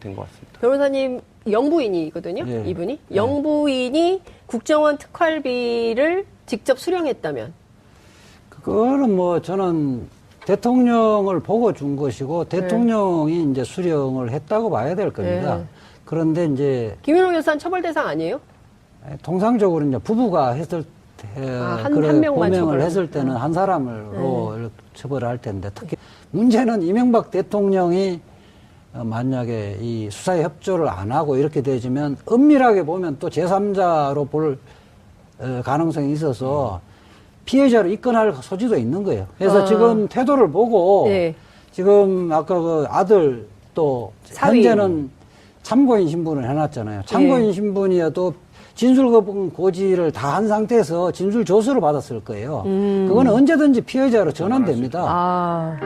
된 것 같습니다. 변호사님 영부인이거든요. 예. 이분이 영부인이 국정원 특활비를 직접 수령했다면 그거는 뭐 저는 대통령을 보고 준 것이고 대통령이 이제 수령을 했다고 봐야 될 겁니다. 네. 그런데 이제 김윤호 여사는 처벌 대상 아니에요? 통상적으로 이제 부부가 했을 때 한 명만 범행을 처벌을. 했을 때는 한 사람으로 이렇게 처벌을 할 텐데 특히 문제는 이명박 대통령이 만약에 이 수사에 협조를 안 하고 이렇게 되지면 엄밀하게 보면 또 제3자로 볼 가능성이 있어서 피해자로 입건할 소지도 있는 거예요. 그래서 지금 태도를 보고 네. 지금 아까 그 아들 또 사위. 현재는 참고인 신분을 해놨잖아요. 참고인 신분이어도 진술거부 고지를 다 한 상태에서 진술 조서를 받았을 거예요. 그거는 언제든지 피해자로 전환됩니다. 아,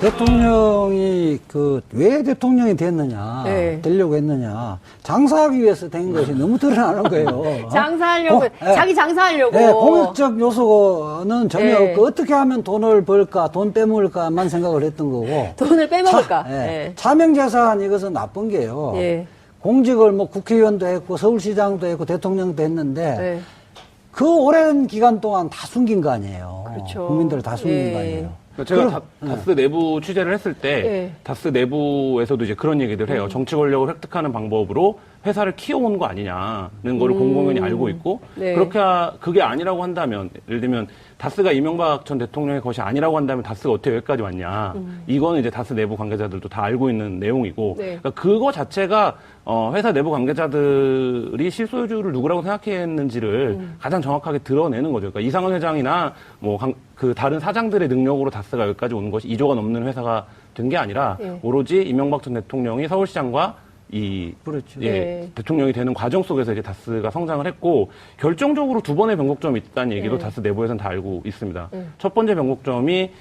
대통령이 왜 대통령이 됐느냐, 네. 되려고 했느냐, 장사하기 위해서 된 것이 너무 드러나는 거예요. 장사하려고 예. 자기 장사하려고. 네, 공익적 요소는 전혀 네. 없고 어떻게 하면 돈을 벌까, 돈 빼먹을까만 생각을 했던 거고. 돈을 빼먹을까. 차명재산 이것은 나쁜 게요. 예. 공직을 뭐 국회의원도 했고 서울시장도 했고 대통령도 했는데 네. 그 오랜 기간 동안 다 숨긴 거 아니에요. 그렇죠. 국민들을 다 숨긴 예. 거 아니에요. 제가 다스 내부 취재를 했을 때 예. 다스 내부에서도 이제 그런 얘기들 해요. 정치 권력을 획득하는 방법으로 회사를 키워온 거 아니냐는 거를 공공연히 알고 있고 네. 그게 아니라고 한다면 예를 들면 다스가 이명박 전 대통령의 것이 아니라고 한다면 다스가 어떻게 여기까지 왔냐. 이거는 이제 다스 내부 관계자들도 다 알고 있는 내용이고 네. 그러니까 그거 자체가 회사 내부 관계자들이 실소유주를 누구라고 생각했는지를 가장 정확하게 드러내는 거죠. 그러니까 이상은 회장이나 뭐 그 다른 사장들의 능력으로 다스가 여기까지 오는 것이 2조가 넘는 회사가 된 게 아니라 네. 오로지 이명박 전 대통령이 서울시장과 그렇죠. 네. 대통령이 되는 과정 속에서 이제 다스가 성장을 했고 결정적으로 두 번의 변곡점이 있다는 얘기도 네. 다스 내부에서는 다 알고 있습니다. 첫 번째 변곡점이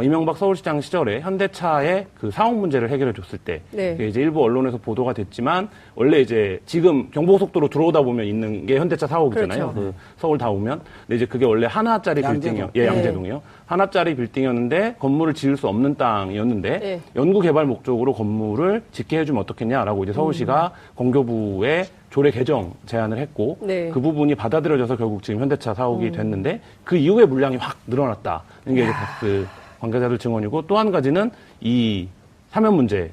이명박 서울시장 시절에 현대차의 그 사업 문제를 해결해 줬을 때 네. 그게 이제 일부 언론에서 보도가 됐지만 원래 이제 지금 경부고속도로 들어오다 보면 있는 게 현대차 사옥이잖아요. 그렇죠. 그 서울 다 오면. 근데 이제 그게 원래 하나짜리 빌딩이요. 예, 양재동이요. 하나짜리 빌딩이었는데 건물을 지을 수 없는 땅이었는데 네. 연구 개발 목적으로 건물을 짓게 해주면 어떻겠냐라고 이제 서울시가 공교부에 조례 개정 제안을 했고 네. 그 부분이 받아들여져서 결국 지금 현대차 사옥이 됐는데 그 이후에 물량이 확 늘어났다는 게 이제 다스 관계자들 증언이고 또 한 가지는 이 사면 문제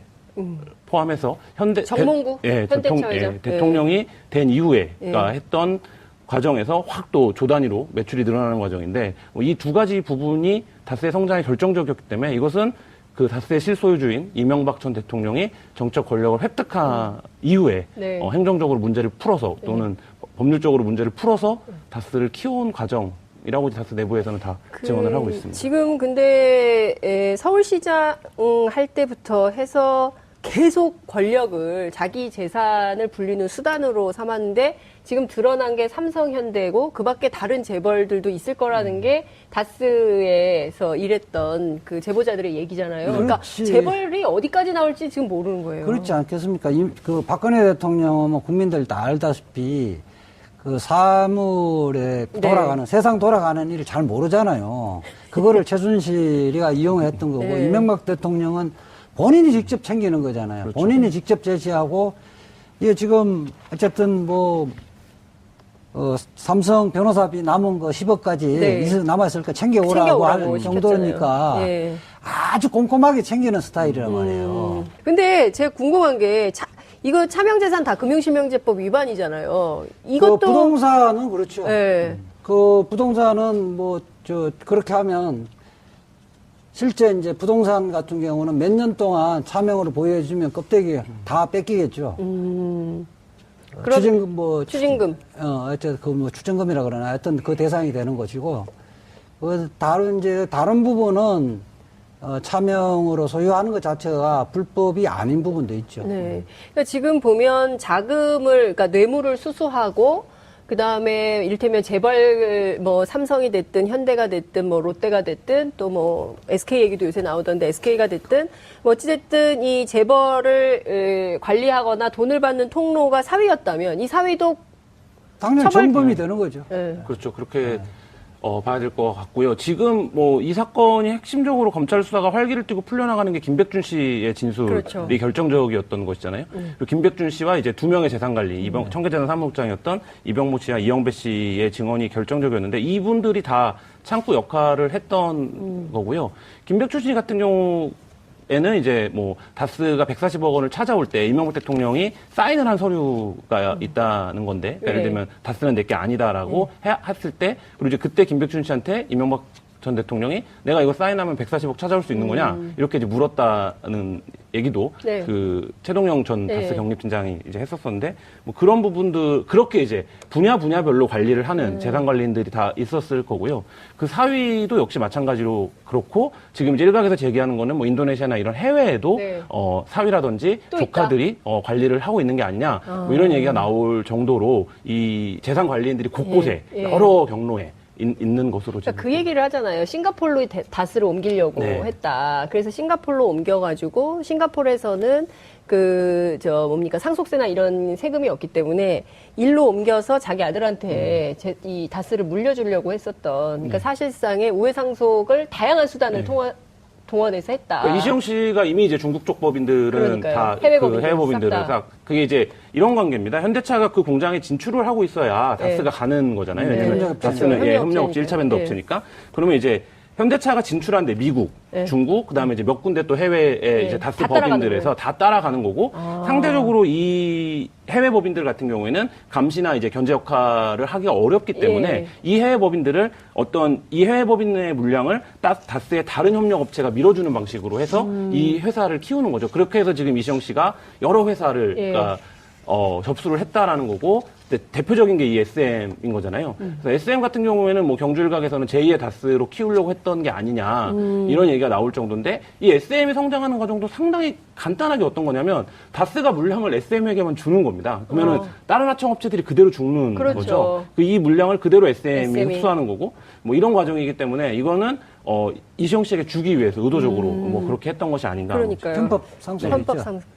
포함해서 정몽구? 현대차 회장? 대통령이 된 이후에 예. 그러니까 했던 과정에서 확 또 조 단위로 매출이 늘어나는 과정인데 이 두 가지 부분이 다스의 성장에 결정적이었기 때문에 이것은 그 다스의 실소유주인 이명박 전 대통령이 정적 권력을 획득한 이후에 네. 행정적으로 문제를 풀어서 또는 법률적으로 문제를 풀어서 다스를 키워온 과정이라고 다스 내부에서는 다 증언을 하고 있습니다. 지금 근데 서울시장 할 때부터 해서 계속 권력을 자기 재산을 불리는 수단으로 삼았는데 지금 드러난 게 삼성현대고 그 밖에 다른 재벌들도 있을 거라는 게 다스에서 일했던 그 제보자들의 얘기잖아요. 그러니까 그렇지. 재벌이 어디까지 나올지 지금 모르는 거예요. 그렇지 않겠습니까? 그 박근혜 대통령은 뭐 국민들 다 알다시피 그 사물에 돌아가는, 세상 돌아가는 일을 잘 모르잖아요. 그거를 최순실이가 이용했던 거고, 네. 이명박 대통령은 본인이 직접 챙기는 거잖아요. 그렇죠. 본인이 직접 제시하고, 이게 지금 어쨌든 삼성 변호사비 남은 거 10억까지 네. 남아있을 거 챙겨오라고 챙겨오라고 할 정도니까 시켰잖아요. 예. 아주 꼼꼼하게 챙기는 스타일이란 말이에요. 근데 제가 궁금한 게 이거 차명재산 다 금융실명제법 위반이잖아요. 이것도 그 부동산은 그렇죠. 예. 그 부동산은 그렇게 하면 실제 이제 부동산 같은 경우는 몇 년 동안 차명으로 보여주면 껍데기 다 뺏기겠죠. 추징금 추징금. 어쨌든 추징금이라 그러나 하여튼 그 대상이 되는 것이고, 다른 부분은 차명으로 소유하는 것 자체가 불법이 아닌 부분도 있죠. 네. 그러니까 지금 보면 그러니까 뇌물을 수수하고, 그 다음에 이를테면 재벌, 삼성이 됐든, 현대가 됐든, 롯데가 됐든, 또 SK 얘기도 요새 나오던데, SK가 됐든, 어찌됐든 이 재벌을 관리하거나 돈을 받는 통로가 사위였다면, 이 사위도 당연히 정범이 되는 거죠. 네. 그렇죠. 그렇게 봐야 될 것 같고요. 지금 뭐 이 사건이 핵심적으로 검찰 수사가 활기를 띠고 풀려나가는 게 김백준 씨의 진술이 그렇죠. 결정적이었던 것이잖아요. 그리고 김백준 씨와 이제 두 명의 재산관리, 청계재산 사무국장이었던 이병무 씨와 이영배 씨의 증언이 결정적이었는데 이분들이 다 창구 역할을 했던 거고요. 김백준 씨 같은 경우에는 이제 뭐 다스가 140억 원을 찾아올 때 이명박 대통령이 사인을 한 서류가 있다는 건데 그러니까 예를 들면 다스는 내게 아니다라고 했을 때 그리고 이제 그때 김백준 씨한테 이명박 전 대통령이 내가 이거 사인하면 140억 찾아올 수 있는 거냐 이렇게 이제 물었다는 얘기도 네. 그 최동영 전 네. 다스 경립팀장이 이제 했었었는데 뭐 그런 부분들 그렇게 이제 분야별로 관리를 하는 재산 관리인들이 다 있었을 거고요. 그 사위도 역시 마찬가지로 그렇고 지금 이제 일각에서 제기하는 거는 뭐 인도네시아나 이런 해외에도 네. 사위라든지 또 조카들이 관리를 하고 있는 게 아니냐 뭐 이런 얘기가 나올 정도로 이 재산 관리인들이 곳곳에 예. 여러 경로에 있는 것으로 지금 그러니까 그 얘기를 하잖아요. 싱가포르로 다스를 옮기려고 네. 했다. 그래서 싱가포르로 옮겨가지고 싱가포르에서는 뭡니까 상속세나 이런 세금이 없기 때문에 일로 옮겨서 자기 아들한테 이 다스를 물려주려고 했었던. 그러니까 사실상의 우회 상속을 다양한 수단을 동원해서 했다. 그러니까 이시영 씨가 이미 이제 중국 쪽 법인들은 그러니까요. 다 해외 그 법인들 해외 법인들을 싹 다. 싹 그게 이제 이런 관계입니다. 현대차가 그 공장에 진출을 하고 있어야 다스가 가는 거잖아요. 네. 왜냐면 협력업체니까. 다스는 협력업체 협력업체니까. 1차 밴드 네. 업체니까. 그러면 이제 현대차가 진출한데 미국, 네. 중국, 그다음에 이제 몇 군데 또 해외에 이제 다스 다 따라가는 법인들에서 다 따라가는 거고 상대적으로 이 해외 법인들 같은 경우에는 감시나 이제 견제 역할을 하기가 어렵기 때문에 예. 이 해외 법인들을 이 해외 법인의 물량을 다스의 다른 협력업체가 밀어주는 방식으로 해서 이 회사를 키우는 거죠. 그렇게 해서 지금 이시영 씨가 여러 회사를 예. 그러니까 접수를 했다라는 거고 근데 대표적인 게 이 SM인 거잖아요. 그래서 SM 같은 경우에는 뭐 경주일각에서는 제2의 다스로 키우려고 했던 게 아니냐 이런 얘기가 나올 정도인데 이 SM이 성장하는 과정도 상당히 간단하게 어떤 거냐면 다스가 물량을 SM에게만 주는 겁니다. 그러면은 다른 하청업체들이 그대로 죽는 그렇죠. 거죠. 이 물량을 그대로 SM이 SM이. 흡수하는 거고 뭐 이런 과정이기 때문에 이거는 이시영 씨에게 주기 위해서 의도적으로 뭐 그렇게 했던 것이 아닌가. 그러니까요. 편법 상속이죠. 편법 상속.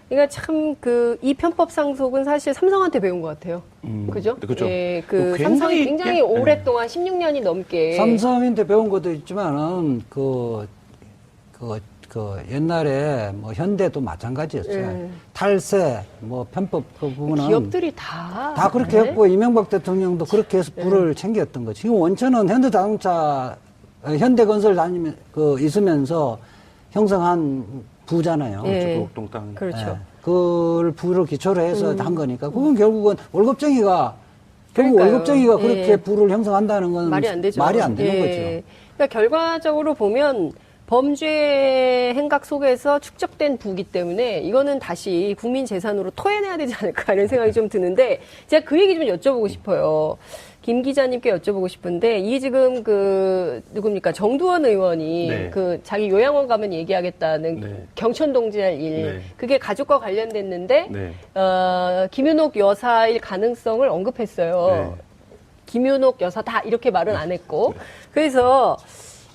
그러니까 참 이 편법 상속은 사실 삼성한테 배운 것 같아요. 그죠? 그렇죠. 예, 굉장히 삼성이 굉장히 예. 오랫동안 16년이 넘게 삼성인데 배운 것도 있지만은 옛날에 뭐 현대도 마찬가지였어요. 탈세, 뭐 편법 그 부분은 기업들이 다 그렇게 네. 했고 이명박 대통령도 그렇게 해서 불을 챙겼던 거지. 지금 원천은 현대자동차, 현대건설 있으면서 형성한 부잖아요. 예. 그렇죠. 땅. 그렇죠. 예. 그걸 부를 기초로 해서 한 거니까 그건 결국은 월급쟁이가 그러니까요. 그렇게 예. 부를 형성한다는 건 말이 안 되죠. 말이 안 되는 예. 거죠. 그러니까 결과적으로 보면 범죄 행각 속에서 축적된 부기 때문에 이거는 다시 국민 재산으로 토해내야 되지 않을까 이런 생각이 좀 드는데 제가 그 얘기 좀 여쭤보고 싶어요. 김 기자님께 여쭤보고 싶은데 이게 지금 누굽니까 정두원 의원이 네. 자기 요양원 가면 얘기하겠다는 네. 경천동지할 일 네. 그게 가족과 관련됐는데 네. 김윤옥 여사일 가능성을 언급했어요. 네. 김윤옥 여사다 이렇게 말은 안 했고 그래서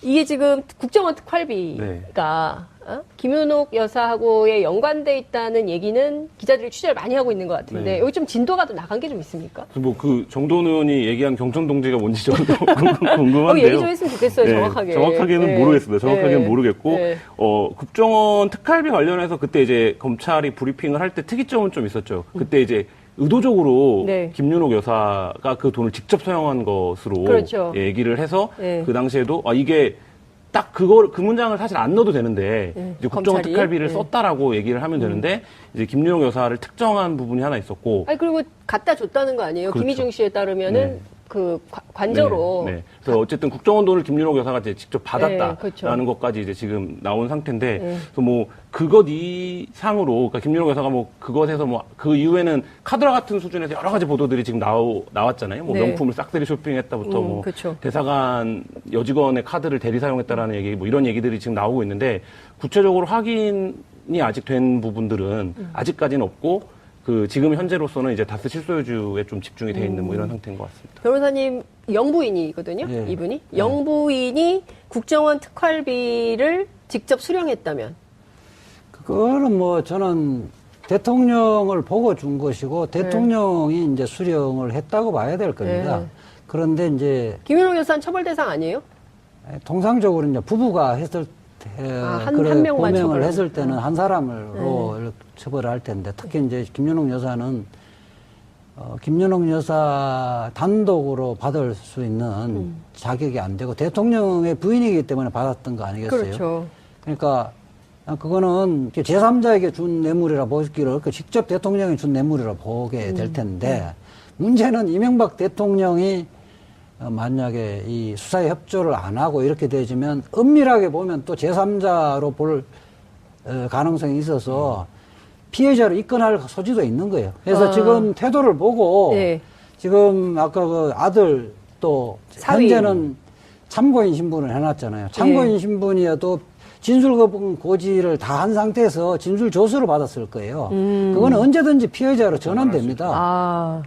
이게 지금 국정원 특활비가 김윤옥 여사하고의 연관돼 있다는 얘기는 기자들이 취재를 많이 하고 있는 것 같은데 네. 여기 좀 진도가 더 나간 게 좀 있습니까? 정도원 의원이 얘기한 경천동지가 뭔지 저도 궁금한데요. 얘기 좀 했으면 좋겠어요, 정확하게. 정확하게는 네. 모르겠습니다. 정확하게는 네. 모르겠고, 네. 국정원 특활비 관련해서 그때 이제 검찰이 브리핑을 할 때 특이점은 좀 있었죠. 그때 이제 의도적으로 네. 김윤옥 여사가 그 돈을 직접 사용한 것으로 그렇죠. 얘기를 해서 네. 그 당시에도 이게 딱 그 문장을 사실 안 넣어도 되는데 이제 국정원 검찰이? 특활비를 네. 썼다라고 얘기를 하면 되는데 이제 김윤옥 여사를 특정한 부분이 하나 있었고 아니 그리고 갖다 줬다는 거 아니에요? 그렇죠. 김희중 씨에 따르면은 네. 관저로 네. 그래서 어쨌든 국정원 돈을 김윤옥 여사가 이제 직접 받았다라는 네, 그렇죠. 것까지 이제 지금 나온 상태인데, 네. 그래서 뭐 그것 이상으로, 그러니까 김윤옥 여사가 뭐 그것에서 뭐 그 이후에는 카드라 같은 수준에서 여러 가지 보도들이 지금 나왔잖아요. 뭐 네. 명품을 싹쓸이 쇼핑했다부터 뭐 그렇죠. 대사관 여직원의 카드를 대리 사용했다라는 얘기, 뭐 이런 얘기들이 지금 나오고 있는데 구체적으로 확인이 아직 된 부분들은 아직까지는 없고. 지금 현재로서는 이제 다스 실소유주에 좀 집중이 돼 있는 뭐 이런 상태인 것 같습니다. 변호사님 영부인이거든요. 예. 이분이 영부인이 국정원 특활비를 직접 수령했다면 그거는 뭐 저는 대통령을 보고 준 것이고 대통령이 이제 수령을 했다고 봐야 될 겁니다. 네. 그런데 이제 김윤옥 여사는 처벌 대상 아니에요? 통상적으로 이제 부부가 했을 때 한 명만 범행을 처벌을. 했을 때는 한 사람으로 이렇게 처벌을 할 텐데 특히 이제 김윤옥 여사는 김윤옥 여사 단독으로 받을 수 있는 자격이 안 되고 대통령의 부인이기 때문에 받았던 거 아니겠어요? 그렇죠. 그러니까 그거는 제3자에게 준 뇌물이라 보기를 어렵고 직접 대통령이 준 뇌물이라 보게 될 텐데 문제는 이명박 대통령이 만약에 이 수사에 협조를 안 하고 이렇게 되어지면 엄밀하게 보면 또 제3자로 볼 가능성이 있어서 피해자로 입건할 소지도 있는 거예요. 그래서 지금 태도를 보고 네. 지금 아까 그 아들 또 사위. 현재는 참고인 신분을 해놨잖아요. 참고인 신분이어도 진술 거부 고지를 다 한 상태에서 진술 조서를 받았을 거예요. 그거는 언제든지 피해자로 전환됩니다. 아,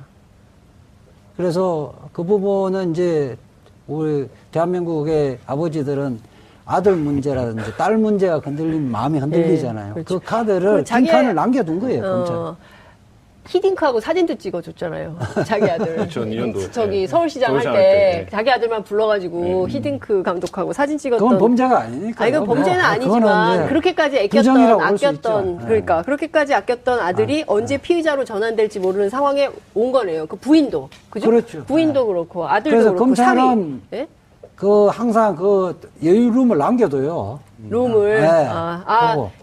그래서 그 부분은 이제 우리 대한민국의 아버지들은 아들 문제라든지 딸 문제가 건들리면 마음이 흔들리잖아요. 네, 그렇죠. 그 카드를 자기- 빈칸을 남겨둔 거예요, 검찰. 히딩크하고 사진도 찍어줬잖아요. 자기 아들. 그렇죠, 2년도. 저기 네. 서울시장 할 서울시장 때 할 때, 네. 자기 아들만 불러가지고 히딩크 감독하고 사진 찍었던. 그건 범죄가 아니니까. 아니, 이건 범죄는 아니지만 그렇게까지 규정이라고 아꼈던, 볼수 있죠. 아꼈던, 네. 그러니까 그렇게까지 아꼈던 아들이 언제 피의자로 전환될지 모르는 상황에 온 거네요. 그 부인도, 그죠? 그렇죠. 부인도 그렇고 아들도 그래서 그렇고 검찰은 사위, 예? 항상 여유룸을 남겨둬요. 룸을 네.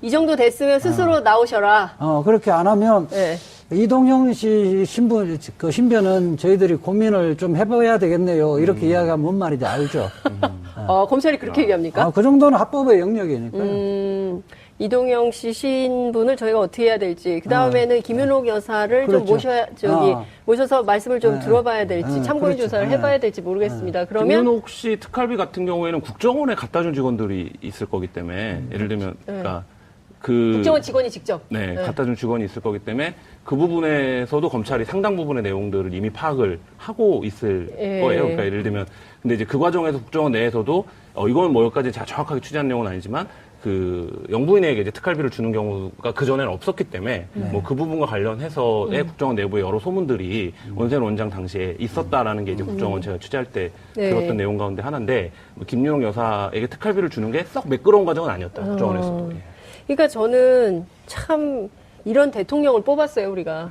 이 정도 됐으면 스스로 나오셔라. 그렇게 안 하면 네. 이동영 씨 신변은 저희들이 고민을 좀 해봐야 되겠네요. 이렇게 이야기하면 뭔 말인지 알죠. 검찰이 그렇게 얘기합니까? 그 정도는 합법의 영역이니까요. 이동영 씨 신분을 저희가 어떻게 해야 될지, 그 다음에는 김윤옥 여사를 그렇죠. 좀 모셔서 말씀을 좀 들어봐야 될지, 참고인 그렇죠. 조사를 해봐야 될지 모르겠습니다. 그러면 김윤옥 씨 특활비 같은 경우에는 국정원에 갖다 준 직원들이 있을 거기 때문에 예를 들면 그러니까 국정원 직원이 직접. 네, 갖다 준 직원이 있을 거기 때문에 그 부분에서도 검찰이 상당 부분의 내용들을 이미 파악을 하고 있을 거예요. 그러니까 예를 들면 근데 이제 그 과정에서 국정원 내에서도 이건 뭐 여기까지 제가 정확하게 취재한 내용은 아니지만 그 영부인에게 이제 특활비를 주는 경우가 그 전에는 없었기 때문에 뭐 그 부분과 관련해서의 국정원 내부의 여러 소문들이 원세훈 원장 당시에 있었다라는 게 이제 국정원 제가 취재할 때 네. 들었던 내용 가운데 하나인데 뭐 김윤옥 여사에게 특활비를 주는 게 썩 매끄러운 과정은 아니었다 국정원에서도. 예. 그러니까 저는 참 이런 대통령을 뽑았어요, 우리가.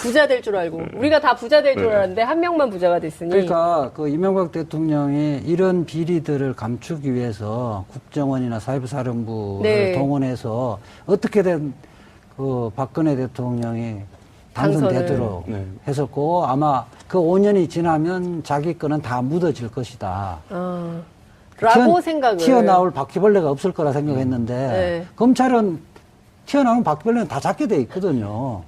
부자 될 줄 알고. 우리가 다 부자 될 줄 알았는데 한 명만 부자가 됐으니. 그러니까 그 이명박 대통령이 이런 비리들을 감추기 위해서 국정원이나 사회부사령부를 네. 동원해서 어떻게든 그 박근혜 대통령이 당선되도록 네. 했었고 아마 그 5년이 지나면 자기 거는 다 묻어질 것이다. 라고 생각을. 튀어나올 바퀴벌레가 없을 거라 생각했는데 네. 검찰은 튀어나오는 바퀴벌레는 다 잡게 돼 있거든요.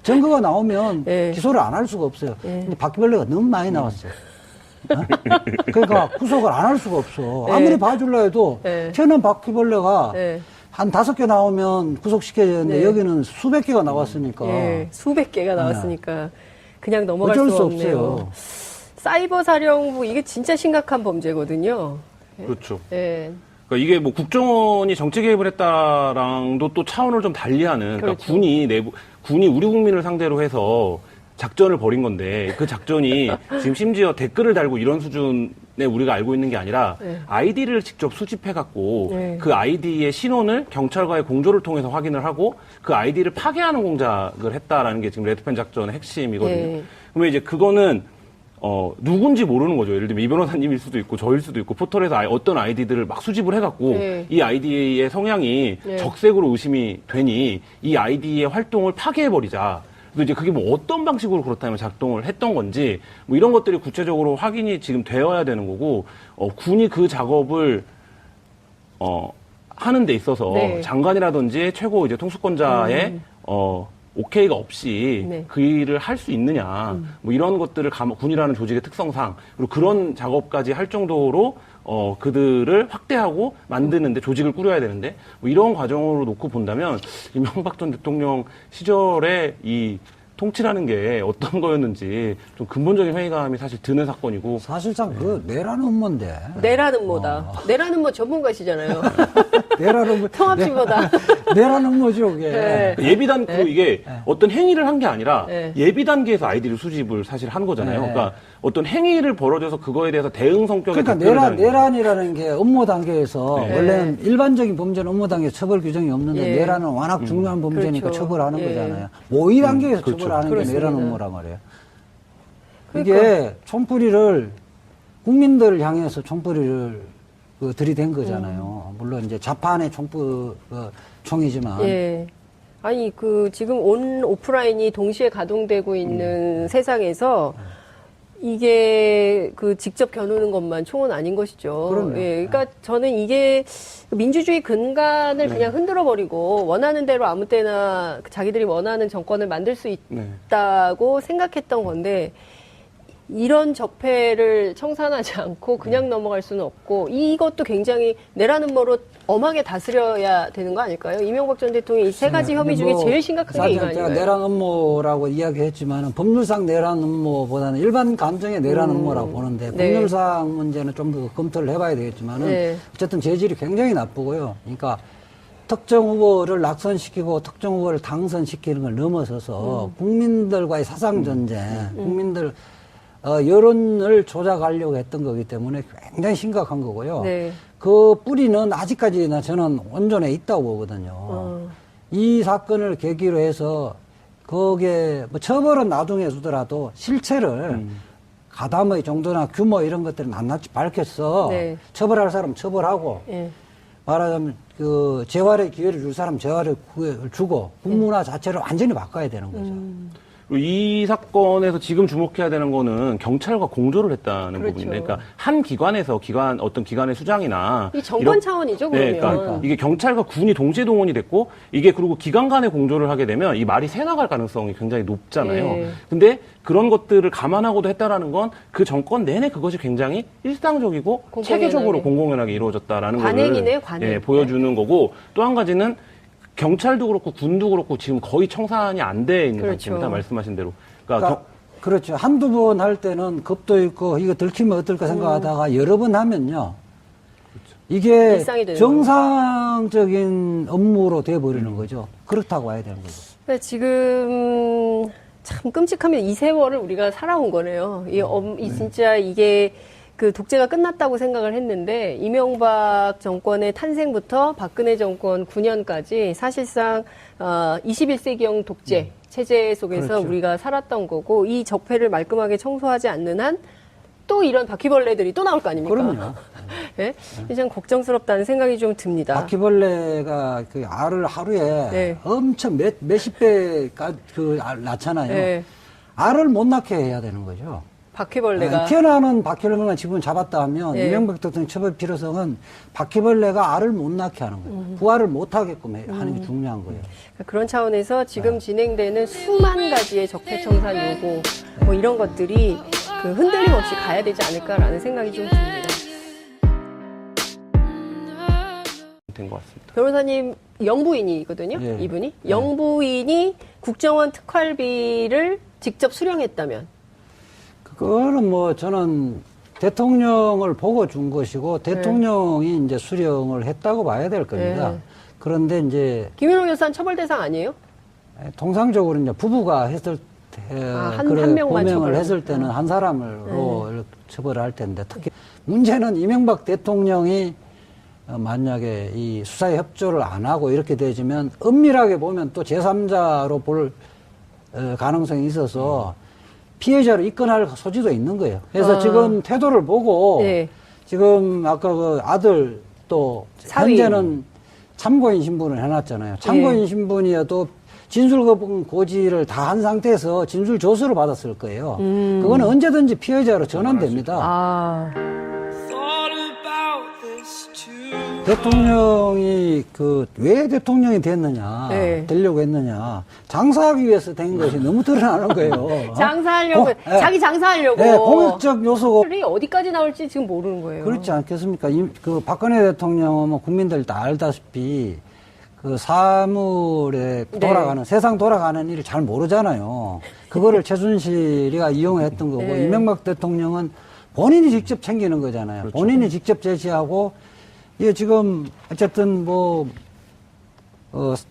증거가 나오면 네. 기소를 안 할 수가 없어요. 근데 바퀴벌레가 너무 많이 나왔어요. 그러니까 구속을 안 할 수가 없어. 네. 아무리 봐줄라 해도 네. 튀어나온 바퀴벌레가 네. 한 5개 나오면 구속시켜야 되는데 네. 여기는 수백 개가 나왔으니까 예, 수백 개가 나왔으니까 그냥 넘어갈 어쩔 수 수 없네요. 없어요. 사이버 사령부 이게 진짜 심각한 범죄거든요. 그렇죠. 예. 그러니까 이게 뭐 국정원이 정치 개입을 했다랑도 또 차원을 좀 달리하는 그러니까 그렇죠. 군이 우리 국민을 상대로 해서 작전을 벌인 건데 그 작전이 지금 심지어 댓글을 달고 이런 수준에 우리가 알고 있는 게 아니라 네. 아이디를 직접 수집해 갖고 네. 그 아이디의 신원을 경찰과의 공조를 통해서 확인을 하고 그 아이디를 파괴하는 공작을 했다라는 게 지금 레드펜 작전의 핵심이거든요. 네. 그러면 이제 그거는 누군지 모르는 거죠. 예를 들면 이 변호사님일 수도 있고 저일 수도 있고 포털에서 어떤 아이디들을 막 수집을 해갖고 네. 이 아이디의 성향이 네. 적색으로 의심이 되니 이 아이디의 활동을 파괴해버리자. 그래서 이제 그게 뭐 어떤 방식으로 그렇다면 작동을 했던 건지 뭐 이런 것들이 구체적으로 확인이 지금 되어야 되는 거고 군이 그 작업을 하는 데 있어서 네. 장관이라든지 최고 이제 통수권자의 오케이가 없이 네. 그 일을 할 수 있느냐 뭐 이런 것들을 군이라는 조직의 특성상 그리고 그런 작업까지 할 정도로 그들을 확대하고 만드는데 조직을 꾸려야 되는데 뭐 이런 과정으로 놓고 본다면 이명박 전 대통령 시절에 이 통치라는 게 어떤 거였는지 좀 근본적인 회의감이 사실 드는 사건이고 사실상 그 내라는 음모인데. 내라는 뭐다. 내라는 뭐 전문가시잖아요. 내라는 뭐 통합신보다. 내란 음모죠, 그게. 네. 예비단, 그 이게 어떤 행위를 한 게 아니라 네. 예비 단계에서 아이디를 수집을 사실 한 거잖아요. 네. 그러니까 어떤 행위를 벌어져서 그거에 대해서 대응 성격의 그러니까 답변을 하는 거예요. 내란이라는 게 업무 단계에서 네. 원래는 일반적인 범죄는 업무 단계에서 처벌 규정이 없는데 예. 내란은 워낙 중요한 범죄니까 그렇죠. 처벌하는 예. 거잖아요. 모의 단계에서 그렇죠. 처벌하는 게 그렇습니다. 내란 업무란 말이에요. 그러니까. 이게 총뿌리를 국민들을 향해서 총뿌리를 들이댄 거잖아요. 물론 이제 자판의 총이지만 예. 아니, 지금 오프라인이 동시에 가동되고 있는 세상에서 이게 직접 겨누는 것만 총은 아닌 것이죠. 그럼요. 예. 그러니까 저는 이게 민주주의 근간을 그냥 흔들어버리고 원하는 대로 아무 때나 자기들이 원하는 정권을 만들 수 있다고 생각했던 건데 이런 적폐를 청산하지 않고 그냥 넘어갈 수는 없고 이것도 굉장히 내란 음모로 엄하게 다스려야 되는 거 아닐까요? 이명박 전 대통령이 이 세 가지 혐의 중에 제일 심각한 게 이거 제가 아닌가요? 내란 음모라고 이야기했지만 법률상 내란 음모보다는 일반 감정의 내란 음모라고 보는데 네. 법률상 문제는 좀 더 검토를 해봐야 되겠지만은 네. 어쨌든 재질이 굉장히 나쁘고요. 그러니까 특정 후보를 낙선시키고 특정 후보를 당선시키는 걸 넘어서서 국민들과의 사상 전쟁, 국민들 여론을 조작하려고 했던 거기 때문에 굉장히 심각한 거고요. 네. 그 뿌리는 아직까지나 저는 온전해 있다고 보거든요. 이 사건을 계기로 해서 거기에 뭐 처벌은 나중에 주더라도 실체를 가담의 정도나 규모 이런 것들을 낱낱이 밝혀서 네. 처벌할 사람 처벌하고 예. 말하자면 재활의 기회를 줄 사람 재활의 기회를 주고 국문화 자체를 완전히 바꿔야 되는 거죠. 그리고 이 사건에서 지금 주목해야 되는 거는 경찰과 공조를 했다는 그렇죠. 부분인데, 그러니까 한 기관에서 어떤 기관의 수장이나 이 정권 차원이죠, 그러면. 네, 그러니까 이게 경찰과 군이 동시에 동원이 됐고 이게 그리고 기관 간의 공조를 하게 되면 이 말이 새나갈 가능성이 굉장히 높잖아요. 예. 근데 그런 것들을 감안하고도 했다라는 건 그 정권 내내 그것이 굉장히 일상적이고 공공연하게. 체계적으로 공공연하게 이루어졌다라는 관행이네요, 거를 관행. 예, 보여주는 거고, 또 한 가지는 경찰도 그렇고 군도 그렇고 지금 거의 청산이 안 돼 있는 그렇죠. 상태입니다. 말씀하신 대로. 그러니까 그렇죠. 한두 번 할 때는 겁도 있고 이거 들키면 어떨까 생각하다가 여러 번 하면요. 이게 일상이 되는 정상적인 업무로 돼버리는 거죠. 그렇다고 봐야 되는 거죠. 근데 지금 참 끔찍하면 이 세월을 우리가 살아온 거네요. 이 진짜 이게 독재가 끝났다고 생각을 했는데 이명박 정권의 탄생부터 박근혜 정권 9년까지 사실상 21세기형 독재 체제 속에서 그렇죠. 우리가 살았던 거고 이 적폐를 말끔하게 청소하지 않는 한 또 이런 바퀴벌레들이 또 나올 거 아닙니까? 그럼요. 네? 참 걱정스럽다는 생각이 좀 듭니다. 바퀴벌레가 알을 하루에 네. 엄청 몇십 배가 낳잖아요. 네. 알을 못 낳게 해야 되는 거죠. 바퀴벌레가 태어나는 바퀴벌레만 지분 잡았다 하면 네. 이명박 대통령 처벌 필요성은 바퀴벌레가 알을 못 낳게 하는 거예요. 부화를 못 하게끔 하는 게 중요한 거예요. 그런 차원에서 지금 진행되는 수만 가지의 적폐청산 요구 뭐 이런 것들이 흔들림 없이 가야 되지 않을까라는 생각이 좀 듭니다. 된 것 같습니다. 변호사님 영부인이거든요. 예. 이분이 영부인이 국정원 특활비를 직접 수령했다면 그거는 뭐 저는 대통령을 보고 준 것이고 대통령이 이제 수령을 했다고 봐야 될 겁니다. 네. 그런데 이제 김윤호 여사는 처벌 대상 아니에요? 통상적으로 이제 부부가 했을 때 한 명만 범행을 처벌을. 했을 때는 한 사람으로 이렇게 처벌을 할 텐데 특히 문제는 이명박 대통령이 만약에 이 수사에 협조를 안 하고 이렇게 되지면 엄밀하게 보면 또 제3자로 볼 가능성이 있어서 피해자를 입건할 소지도 있는 거예요. 그래서 지금 태도를 보고 네. 지금 아까 아들 또 사위. 현재는 참고인 신분을 해놨잖아요. 참고인 신분이어도 진술 거부 고지를 다 한 상태에서 진술 조서를 받았을 거예요. 그거는 언제든지 피해자로 전환됩니다. 아, 대통령이 왜 대통령이 됐느냐, 네. 되려고 했느냐, 장사하기 위해서 된 것이 너무 드러나는 거예요. 장사하려고 예. 자기 장사하려고 공익적 요소가 이 어디까지 나올지 지금 모르는 거예요. 그렇지 않겠습니까? 박근혜 대통령은 뭐 국민들 다 알다시피 사물에 돌아가는, 세상 돌아가는 일을 잘 모르잖아요. 그거를 최순실이가 이용했던 거고, 네. 이명박 대통령은 본인이 직접 챙기는 거잖아요. 본인이 직접 제시하고, 이게 지금, 어쨌든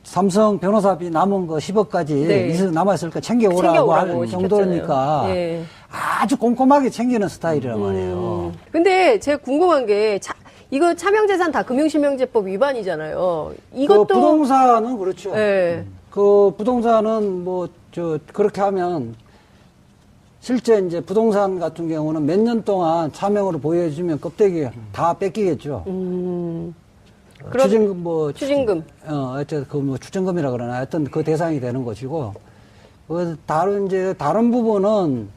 삼성 변호사비 남은 거 10억까지 네. 남아있으니까 챙겨오라고 챙겨오라고 할 정도니까 예. 아주 꼼꼼하게 챙기는 스타일이란 말이에요. 근데 제가 궁금한 게 이거 차명재산 다 금융실명제법 위반이잖아요. 이것도 그 부동산은 그렇죠. 예. 그 부동산은 그렇게 하면 실제 이제 부동산 같은 경우는 몇 년 동안 차명으로 보여주면 껍데기 다 뺏기겠죠. 그럼 추징금 추징금. 하여튼 추징금이라 그러나 하여튼 그 대상이 되는 것이고 다른 부분은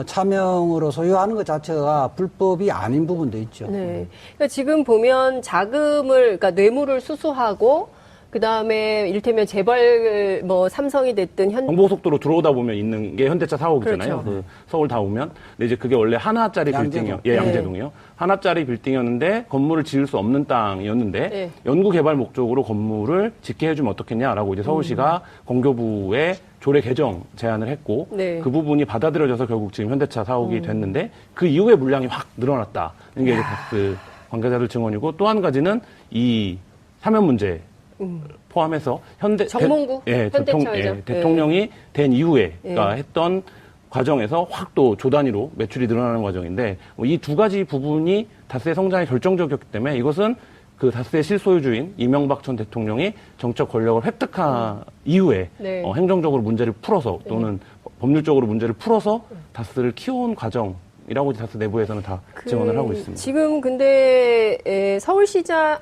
차명으로 소유하는 것 자체가 불법이 아닌 부분도 있죠. 네. 그러니까 지금 보면 그러니까 뇌물을 수수하고 그다음에 이를테면 재벌 삼성이 됐든 경부고속도로 들어오다 보면 있는 게 현대차 사옥이잖아요. 그렇죠. 그 서울 다 오면. 근데 이제 그게 원래 하나짜리 빌딩이요. 예, 양재동이요. 하나짜리 빌딩이었는데 건물을 지을 수 없는 땅이었는데 네. 연구 개발 목적으로 건물을 짓게 해주면 어떻겠냐라고 이제 서울시가 공교부에 조례 개정 제안을 했고 네. 그 부분이 받아들여져서 결국 지금 현대차 사옥이 됐는데 그 이후에 물량이 확 늘어났다. 이게 이제 다스 관계자들 증언이고 또 한 가지는 이 사면 문제 포함해서 정몽구 현대차 회장. 대통령이 된 이후에 예. 그러니까 했던 과정에서 확 또 조 단위로 매출이 늘어나는 과정인데 이 두 가지 부분이 다스의 성장에 결정적이었기 때문에 이것은 그 다스의 실소유주인 이명박 전 대통령이 정책 권력을 획득한 이후에 네. 행정적으로 문제를 풀어서 또는 법률적으로 문제를 풀어서 다스를 키워온 과정이라고 다스 내부에서는 다 증언을 하고 있습니다. 지금 근데 서울시장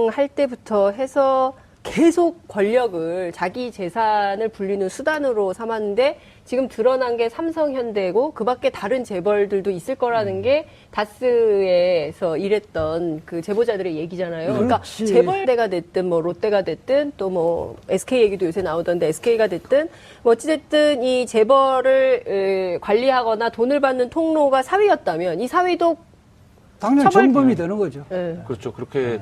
할 때부터 해서 계속 권력을 자기 재산을 불리는 수단으로 삼았는데 지금 드러난 게 삼성현대고 그밖에 다른 재벌들도 있을 거라는 게 다스에서 일했던 그 제보자들의 얘기잖아요. 그러니까 그렇지. 재벌대가 됐든 롯데가 됐든 또 SK 얘기도 요새 나오던데 SK가 됐든 어찌됐든 이 재벌을 관리하거나 돈을 받는 통로가 사위였다면 이 사위도 당연히 정범이 되는 거죠. 예. 그렇죠. 그렇게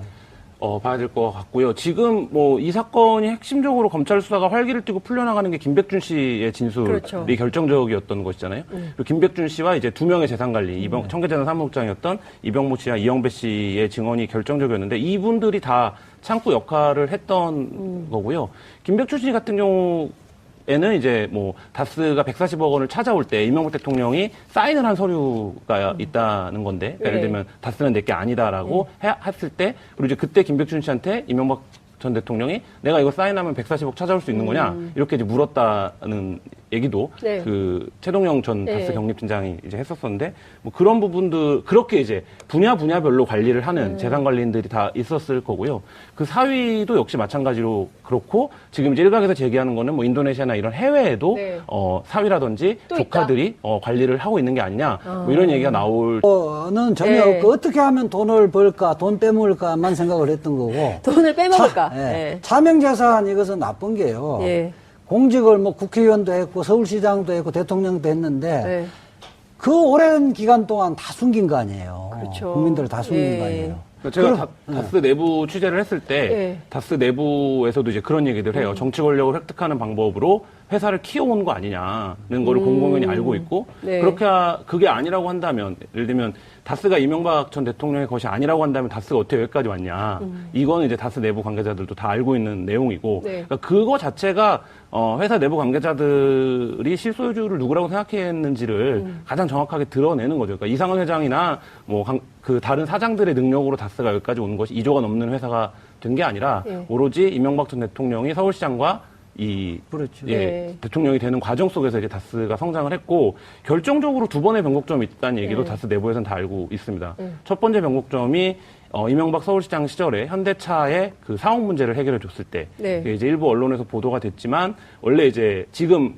봐야 될 것 같고요. 지금 이 사건이 핵심적으로 검찰 수사가 활기를 띠고 풀려나가는 게 김백준 씨의 진술이 그렇죠. 결정적이었던 것이잖아요. 그리고 김백준 씨와 이제 두 명의 재산관리, 청계재산 사무국장이었던 이병무 씨와 이영배 씨의 증언이 결정적이었는데 이분들이 다 창구 역할을 했던 거고요. 김백준 씨 같은 경우에는 이제 다스가 140억 원을 찾아올 때 이명박 대통령이 사인을 한 서류가 있다는 건데, 그러니까 예를 들면 다스는 내게 아니다라고 했을 때, 그리고 이제 그때 김백준 씨한테 이명박 전 대통령이 내가 이거 사인하면 140억 찾아올 수 있는 거냐 이렇게 이제 물었다는 얘기도 네. 그 최동영 전 네. 다스 경립팀장이 이제 했었었는데 그런 부분들 그렇게 이제 분야별로 관리를 하는 재산 관리인들이 다 있었을 거고요. 그 사위도 역시 마찬가지로 그렇고 지금 이제 일각에서 제기하는 거는 인도네시아나 이런 해외에도 네. 사위라든지 또 조카들이 관리를 하고 있는 게 아니냐 이런 얘기가 나올. 는 전혀 네. 없고 어떻게 하면 돈을 벌까, 돈 빼먹을까만 생각을 했던 거고. 돈을 빼먹을까? 차명재산 이것은 나쁜 게요. 예. 공직을 국회의원도 했고 서울시장도 했고 대통령도 했는데 네. 그 오랜 기간 동안 다 숨긴 거 아니에요. 그렇죠. 국민들을 다 숨긴 예. 거 아니에요. 제가 다스 내부 취재를 했을 때 예. 다스 내부에서도 이제 그런 얘기들 해요. 정치 권력을 획득하는 방법으로 회사를 키워온 거 아니냐는 거를 공공연히 알고 있고 네. 그게 아니라고 한다면 예를 들면 다스가 이명박 전 대통령의 것이 아니라고 한다면 다스가 어떻게 여기까지 왔냐. 이거는 이제 다스 내부 관계자들도 다 알고 있는 내용이고 네. 그러니까 그거 자체가 회사 내부 관계자들이 실소유주를 누구라고 생각했는지를 가장 정확하게 드러내는 거죠. 그러니까 이상은 회장이나 그 다른 사장들의 능력으로 다스가 여기까지 온 것이 2조가 넘는 회사가 된 게 아니라 네. 오로지 이명박 전 대통령이 서울시장과 그렇죠. 네. 대통령이 되는 과정 속에서 이제 다스가 성장을 했고 결정적으로 두 번의 변곡점이 있다는 얘기도 네. 다스 내부에서는 다 알고 있습니다. 첫 번째 변곡점이 이명박 서울시장 시절에 현대차의 그 사업 문제를 해결해 줬을 때 네. 이게 이제 일부 언론에서 보도가 됐지만 원래 이제 지금